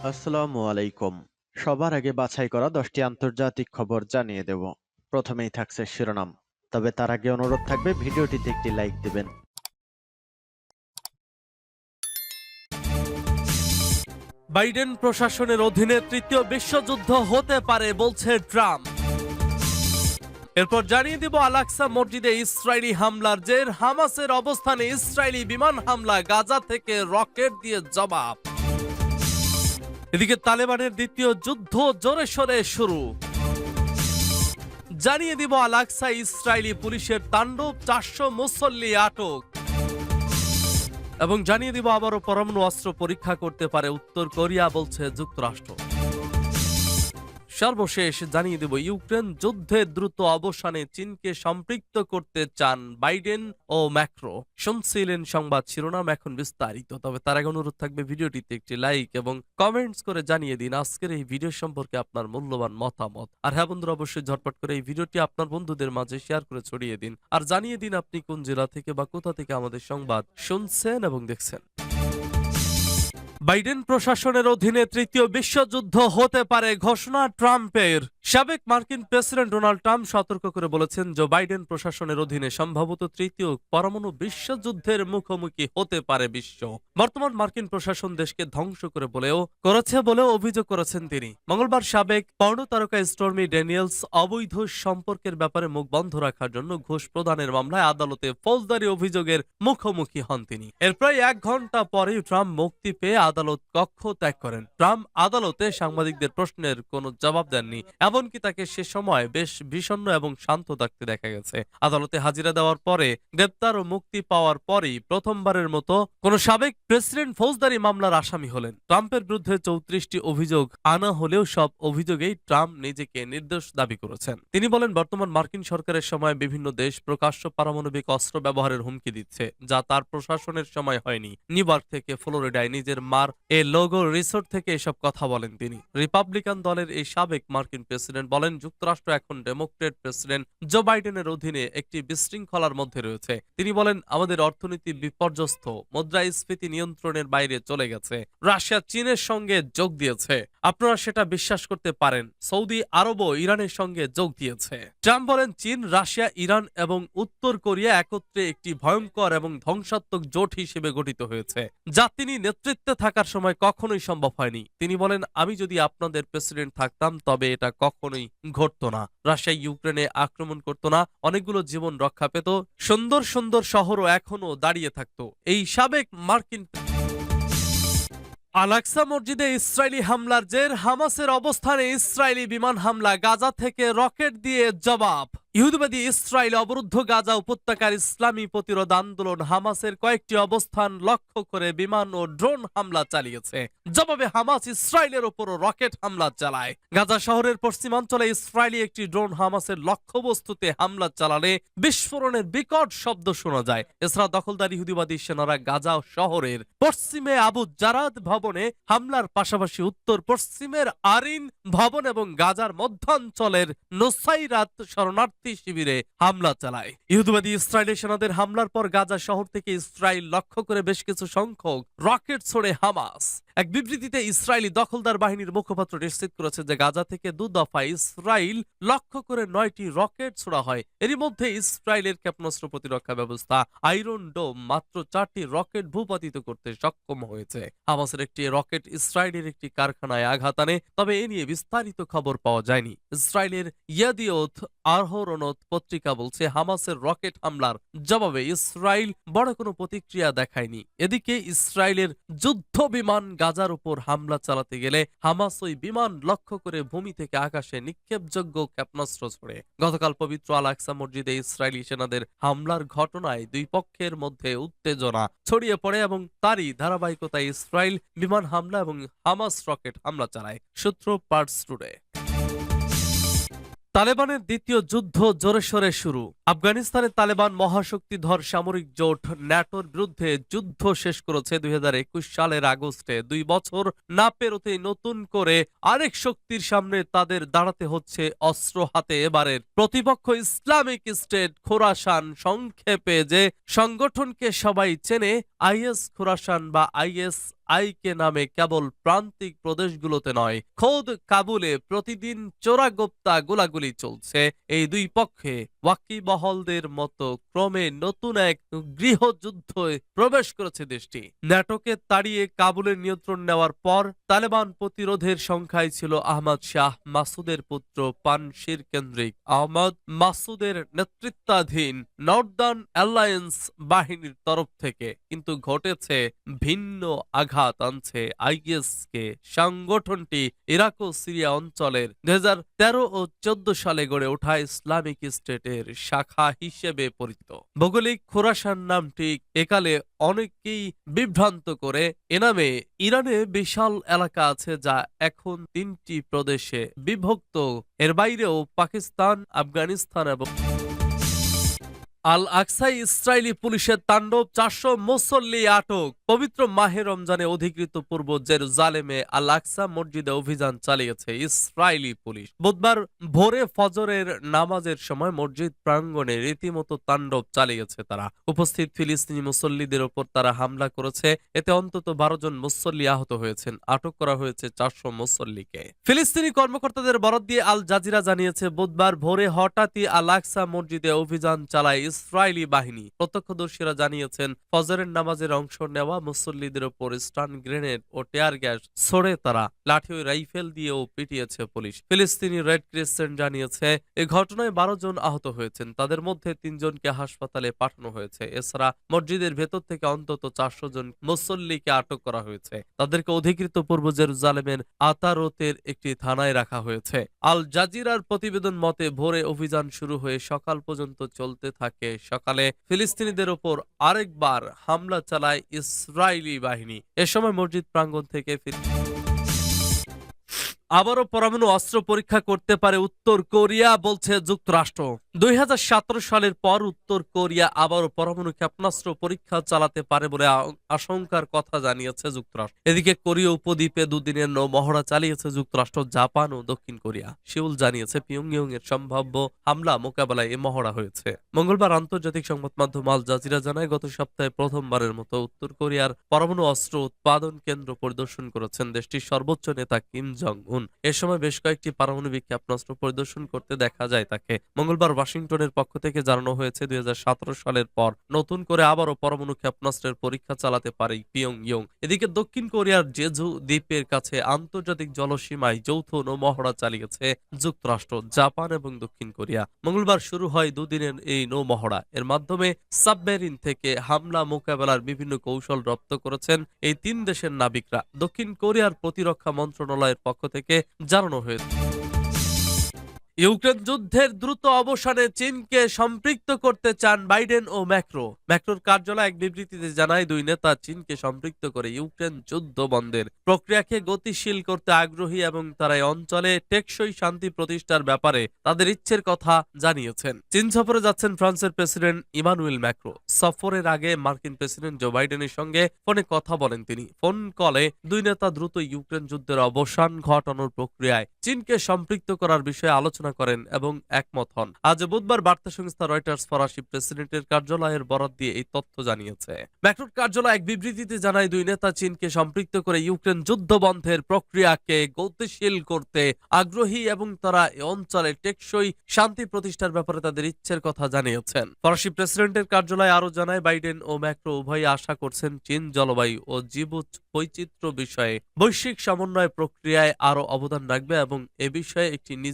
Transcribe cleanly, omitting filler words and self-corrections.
আসসালামু আলাইকুম। সবার আগে বাছাই করা 10টি আন্তর্জাতিক খবর জানিয়ে দেব। প্রথমেই থাকছে শিরোনাম। তবে তার আগে অনুরোধ থাকবে ভিডিওটিতে একটি লাইক দিবেন। বাইডেন প্রশাসনের অধীনে তৃতীয় বিশ্বযুদ্ধ হতে পারে বলছে ট্রাম্প। এরপর জানিয়ে দিব আল-আকসা মসজিদে ইসরায়েলি হামলার জের, হামাসের অবস্থানে ইসরায়েলি বিমান হামলা, গাজা থেকে রকেট দিয়ে জবাব। এদিকে তালেবানের দ্বিতীয় যুদ্ধ জোরে সোরে শুরু। জানিয়ে দিব আল-আকসা ইসরায়েলি পুলিশের তাণ্ডব, 400 মুসল্লি আটক। এবং জানিয়ে দিব আবারও পরমাণু অস্ত্র পরীক্ষা করতে পারে উত্তর কোরিয়া বলছে যুক্তরাষ্ট্র। সর্বশেষ জানিয়ে দেব ইউক্রেন যুদ্ধে দ্রুত অবসানে চীনকে সম্পৃক্ত করতে চান বাইডেন ও ম্যাক্রো। শুনছিলেন সংবাদ শিরোনাম, এখন বিস্তারিত। তবে তার আগে অনুরোধ থাকবে ভিডিওটিতে একটি লাইক এবং কমেন্টস করে জানিয়ে দিন আজকের এই ভিডিও সম্পর্কে আপনার মূল্যবান মতামত। আর হ্যাঁ বন্ধুরা, অবশ্যই ঝটপট করে এই ভিডিওটি আপনার বন্ধুদের মাঝে শেয়ার করে ছড়িয়ে দিন আর জানিয়ে দিন আপনি কোন জেলা থেকে বা কোথা থেকে আমাদের সংবাদ শুনছেন এবং দেখছেন। বাইডেন প্রশাসনের অধীনে তৃতীয় বিশ্বযুদ্ধ হতে পারে ঘোষণা ট্রাম্পের। সাবেক মার্কিন প্রেসিডেন্ট ডোনাল্ড ট্রাম্প সতর্ক করে বলেছেন জো বাইডেন প্রশাসনের অধীনে সম্ভবত তৃতীয় পরমাণু বিশ্বযুদ্ধের মুখোমুখি হতে পারে বিশ্ব। বর্তমান মার্কিন প্রশাসন দেশকে ধ্বংস করেছে বলেও অভিযোগ করেছেন তিনি। মঙ্গলবার সাবেক পর্ণ তারকা স্টর্মি ড্যানিয়েলস অবৈধ সম্পর্কের ব্যাপারে মুখ বন্ধ রাখার জন্য ঘুষ প্রদানের মামলায় আদালতে ফৌজদারি অভিযোগের মুখোমুখি হন তিনি। এর প্রায় 1 ঘন্টা পরেই ট্রাম্প মুক্তি পেয়ে আদালত কক্ষ ত্যাগ করেন। ট্রাম্প আদালতে সাংবাদিকদের প্রশ্নের কোনো জবাব দেননি, এমনকি তাকে সে সময় বেশ বিষণ্ণ এবং শান্ত থাকতে দেখা গেছে। আদালতে হাজিরা দেওয়ার পরে, গ্রেপ্তার ও মুক্তি পাওয়ার পরেই প্রথমবারের মতো কোন সাবেক প্রেসিডেন্ট ফৌজদারি মামলার আসামি হলেন। ট্রাম্পের বিরুদ্ধে 34টি অভিযোগ আনা হলেও সব অভিযোগেই ট্রাম্প নিজেকে নির্দোষ দাবি করেছেন। তিনি বলেন বর্তমান মার্কিন সরকারের সময় বিভিন্ন দেশ প্রকাশ্য পারমাণবিক অস্ত্র ব্যবহারের হুমকি দিচ্ছে, যা তার প্রশাসনের সময় হয়নি। নিউইয়র্ক থেকে ফ্লোরিডায় নিজের মার এ লোগো রিসোর্ট থেকে এসব কথা বলেন তিনি। রিপাবলিকান দলের এই সাবেক মার্কিন প্রেসিডেন্ট বলেন যুক্তরাষ্ট্র এখন ডেমোক্রেট প্রেসিডেন্ট জো বাইডেনের অধীনে একটি বিশৃঙ্খলার মধ্যে রয়েছে। তিনি বলেন আমাদের অর্থনীতি বিপর্যস্ত, মুদ্রাস্ফীতি নিয়ন্ত্রণের বাইরে চলে গেছে, রাশিয়া চীনের সঙ্গে যোগ দিয়েছে, আপনারা সেটা বিশ্বাস করতে পারেন, সৌদি আরবও ইরানের সঙ্গে যোগ দিয়েছে। ট্রাম্প বলেন চীন, রাশিয়া, ইরান এবং উত্তর কোরিয়া একত্রে একটি ভয়ঙ্কর এবং ধ্বংসাত্মক জোট হিসেবে গঠিত হয়েছে, যা তিনি নেতৃত্বে থাকার সময় কখনোই সম্ভব হয়নি। তিনি বলেন আমি যদি আপনাদের প্রেসিডেন্ট থাকতাম তবে এটা কখনোই ঘটতো না। রাশিয়া ইউক্রেনে আক্রমণ করতো না, অনেকগুলো জীবন রক্ষা পেত, সুন্দর সুন্দর শহরও এখনো দাঁড়িয়ে থাকতো। এই সাবেক মার্কিন আল-আকসা মসজিদে ইসরায়েলি হামলার জের, হামাসের অবস্থানে ইসরায়েলি বিমান হামলা, গাজা থেকে রকেট দিয়ে জবাব। ইহুদিবাদী ইসরায়েল অবরুদ্ধ গাজা উপত্যকার ইসলামী প্রতিরোধ আন্দোলন হামাসের কয়েকটি অবস্থান লক্ষ্য করে বিমান ও ড্রোন হামলা চালিয়েছে। জবাবে হামাস ইসরায়েলের ওপর রকেট হামলা চালায়। গাজা শহরের পশ্চিমাঞ্চলে ইসরায়েলি একটি ড্রোন হামাসের লক্ষ্যবস্তুতে হামলা চালালে বিস্ফোরণের বিকট শব্দ শোনা যায়। এছাড়া দখলদার ইহুদিবাদী সেনারা গাজা শহরের পশ্চিমে আবু জারাদ ভবনে হামলার পাশাপাশি উত্তর পশ্চিমের আরিন ভবন এবং গাজার মধ্যাঞ্চলের নোসাইরাত শরণার্থী শিবিরে হামলা চালায়। ইহুদিবাদী ইসরায়েলি সেনাদের হামলার পর গাজা শহর থেকে ইসরায়েল লক্ষ্য করে বেশ কিছু সংখ্যক রকেট ছোড়ে হামাস। এক বিবৃতিতে ইসরায়েলি দখলদার বাহিনীর মুখপাত্র নিশ্চিত করেছে যে গাজা থেকে 2 দফায় ইসরায়েল লক্ষ্য করে 9টি রকেট ছোড়া হয়। এরই মধ্যে ইসরায়েলের ক্ষেপণাস্ত্র প্রতিরক্ষা ব্যবস্থা আয়রন ডোম মাত্র 4টি রকেট ভূপাতিত করতে সক্ষম হয়েছে। হামাসের একটি রকেট ইসরায়েলের একটি কারখানায় আঘাত আনে, তবে এ নিয়ে বিস্তারিত খবর পাওয়া যায়নি। ইসরায়েলের ইয়াদিওথ আহরোনথ পত্রিকা বলছে হামাসের রকেট হামলার জবাবে ইসরায়েল বড় কোনো প্রতিক্রিয়া দেখায়নি। এদিকে ইসরায়েলের যুদ্ধ বিমান গাজার উপর হামলা চালাতে গেলে হামাস ওই বিমান লক্ষ্য করে ভূমি থেকে আকাশে নিক্ষেপযোগ্য ক্ষেপণাস্ত্র ছোড়ে। গতকাল পবিত্র আল-আকসা মসজিদে ইসরায়েলি সেনাদের হামলার ঘটনায় দুই পক্ষের মধ্যে উত্তেজনা ছড়িয়ে পড়ে এবং তারই ধারাবাহিকতায় ইসরায়েল বিমান হামলা এবং হামাস রকেট হামলা চালায়। সূত্র পার্টস টুডে। তালেবানের দ্বিতীয় যুদ্ধ জোরে সোরে শুরু। আফগানিস্তানে তালেবান মহাশক্তিধর সামরিক জোট ন্যাটোর বিরুদ্ধে যুদ্ধ শেষ করেছে 2021 সালের আগস্টে। 2 বছর না পেরোতেই নতুন করে আরেক শক্তির সামনে তাদের দাঁড়াতে হচ্ছে অস্ত্র হাতে। এবারের প্রতিপক্ষ ইসলামিক স্টেট খোরাসান, সংক্ষেপে যে সংগঠনকে সবাই চেনে, আইএস খোরাসান বা আইকে নামে কেবল প্রান্তিক প্রদেশগুলোতে নয়, খোদ কাবুলে প্রতিদিন চোরাগোপ্তা গোলাগুলি চলছে। এই দুই পক্ষে ওয়াকিবহলদের মতো ক্রমে নতুন এক গৃহযুদ্ধে প্রবেশ করেছে দেশটি। ন্যাটোকে তাড়িয়ে কাবুলের নিয়ন্ত্রণ নেওয়ার পর তালেবান প্রতিরোধের সংখ্যায় ছিল আহমদ শাহ মাসুদের পুত্র পানশির কেন্দ্রিক আহমদ মাসুদের নেতৃত্বাধীন নর্দার্ন অ্যালায়েন্স বাহিনীর তরফ থেকে। কিন্তু ঘটেছে ভিন্ন আঘাত আনছে আইএস কে। সংগঠনটি ইরাক ও সিরিয়া অঞ্চলের 2013 ও 14 সালে গড়ে ওঠা ইসলামিক স্টেটের শাখা হিসেবে পরিচিত। ভৌগোলিক খোরাসান নামটি একালে অনেকেই বিভ্রান্ত করে। এ নামে ইরানে বিশাল এলাকা আছে যা এখন 3টি প্রদেশে বিভক্ত। এর বাইরেও পাকিস্তান, আফগানিস্তান এবং আল আকসায় ইসরায়েলি পুলিশের তাণ্ডব, 400 মুসল্লি আটক। পবিত্র মাহে রমজানে অধিকৃত পূর্ব জেরুজালেমে আল আকসা মসজিদে অভিযান চালিয়েছে ইসরায়েলি পুলিশ। বুধবার ভোরে ফজরের নামাজের সময় মসজিদ প্রাঙ্গণে রীতিমতো তাণ্ডব চালিয়েছে তারা। উপস্থিত ফিলিস্তিনি মুসল্লিদের ওপর তারা হামলা করেছে। এতে অন্তত 12 জন মুসল্লি আহত হয়েছেন। আটক করা হয়েছে 400 মুসল্লিকে। ফিলিস্তিনি কর্মকর্তাদের বরাত দিয়ে আল জাজিরা জানিয়েছে, বুধবার ভোরে হঠাৎই আল আকসা মসজিদে অভিযান চালায় ইসরায়েলি বাহিনী। প্রত্যক্ষদর্শীরা জানিয়েছেন, ফজরের নামাজের অংশ নেওয়া মুসল্লিদের ওপর স্টান গ্রেনেড ও টিয়ার গ্যাস ছড়ে তারা। লাঠি ও রাইফেল দিয়েও পিটিয়েছে পুলিশ। ফিলিস্তিনি রেড ক্রিসেন্ট জানিয়েছে, এই ঘটনায় 12 জন আহত হয়েছেন। তাদের মধ্যে 3 জনকে হাসপাতালে পাঠানো হয়েছে। এছাড়া মসজিদের ভেতর থেকে অন্তত 400 জন মুসল্লিকে আটক করা হয়েছে। তাদেরকে অধিকৃত পূর্ব জেরুজালেমের আতারতের একটি থানায় রাখা হয়েছে। আল জাজিরার প্রতিবেদন মতে, ভোরে অভিযান শুরু হয়ে সকাল পর্যন্ত চলতে থাকে। সকালে ফিলিস্তিনিদের ওপর আরেকবার হামলা চালায় ইসরায়েলি বাহিনী। এ সময় মসজিদ প্রাঙ্গণ থেকে আবারও পরমাণু অস্ত্র পরীক্ষা করতে পারে উত্তর কোরিয়া, বলছে যুক্তরাষ্ট্র। 2017 সালের পর উত্তর কোরিয়া আবারও পরমাণু ক্ষেপণাস্ত্র পরীক্ষা চালাতে পারে বলে আশঙ্কার কথা জানিয়েছে যুক্তরাষ্ট্র। এদিকে কোরীয় উপদ্বীপে দুদিনের নৌ মহড়া চালিয়েছে যুক্তরাষ্ট্র, জাপান ও দক্ষিণ কোরিয়া। সিউল জানিয়েছে, পিয়ংইয়ং এর সম্ভাব্য হামলা মোকাবেলায় এ মহড়া হয়েছে। মঙ্গলবার আন্তর্জাতিক সংবাদ মাধ্যম আল জাজিরা জানায়, গত সপ্তাহে প্রথমবারের মতো উত্তর কোরিয়ার পরমাণু অস্ত্র উৎপাদন কেন্দ্র পরিদর্শন করেছেন দেশটির সর্বোচ্চ নেতা কিম জং উন। এ সময় বেশ কয়েকটি পারমাণবিক ক্ষেপণাস্ত্র পরিদর্শন করতে দেখা যায় তাকে। মঙ্গলবার ওয়াশিংটনের পক্ষ থেকে জানানো হয়েছে, 2017 সালের পর নতুন করে আবারও পরমাণু ক্ষেপণাস্ত্রের পরীক্ষা চালাতে পারে পিয়ংইয়ং। এদিকে দক্ষিণ কোরিয়ার জেজু দ্বীপের কাছে আন্তর্জাতিক জলসীমায় যৌথ নৌমহড়া চালিয়েছে যুক্তরাষ্ট্র, জাপান এবং দক্ষিণ কোরিয়া। মঙ্গলবার শুরু হয় দুদিনের এই নৌমহড়া। এর মাধ্যমে সাবমেরিন থেকে হামলা মোকাবেলার বিভিন্ন কৌশল রপ্ত করেছেন এই 3 দেশের নাবিকরা। দক্ষিণ কোরিয়ার প্রতিরক্ষা মন্ত্রণালয়ের পক্ষ থেকে জানানো হয়েছে, ইউক্রেন যুদ্ধের দ্রুত অবসানে চীনকে সম্পৃক্ত করতে চান বাইডেন ও ম্যাক্রো। ম্যাক্রোর কার্যালয় এক বিবৃতিতে জানায়, দুই নেতা চীনকে সম্পৃক্ত করে ইউক্রেন যুদ্ধ বন্ধের প্রক্রিয়াকে গতিশীল করতে আগ্রহী এবং তারা এই অঞ্চলে টেকসই শান্তি প্রতিষ্ঠার ব্যাপারে তাদের ইচ্ছের কথা জানিয়েছেন। চীন সফরে যাচ্ছেন ফ্রান্সের প্রেসিডেন্ট ইমানুয়েল ম্যাক্রো। সফরের আগে মার্কিন প্রেসিডেন্ট জো বাইডেনের সঙ্গে ফোনে কথা বলেন তিনি। ফোন কলে দুই নেতা দ্রুত ইউক্রেন যুদ্ধের অবসান ঘটানোর প্রক্রিয়ায় চীনকে সম্পৃক্ত করার বিষয়ে আলোচনা করেন এবং একমত হন। আজ বুধবার বার্তা সংস্থা রয়টার্স ফরাসি প্রেসিডেন্টের কার্যালয়ের বরাত দিয়ে এই তথ্য জানিয়েছে। ম্যাক্রোর কার্যালয় এক বিবৃতিতে জানায়, দুই নেতা চীনকে সম্পৃক্ত করে ইউক্রেন যুদ্ধ বন্ধের প্রক্রিয়াকে গতিশীল করতে আগ্রহী এবং তারা এই অঞ্চলে টেকসই শান্তি প্রতিষ্ঠার ব্যাপারে তাদের ইচ্ছের কথা জানিয়েছেন। ফরাসি প্রেসিডেন্টের কার্যালয় আরো জানায়, বাইডেন ও ম্যাক্রো উভয়ই আশা করছেন চীন জলবায়ু ও জীব বৈচিত্র্য বিষয়ে বৈশ্বিক সমন্বয় প্রক্রিয়ায় আরো অবদান রাখবে এবং এ বিষয়ে একটি নিজস্ব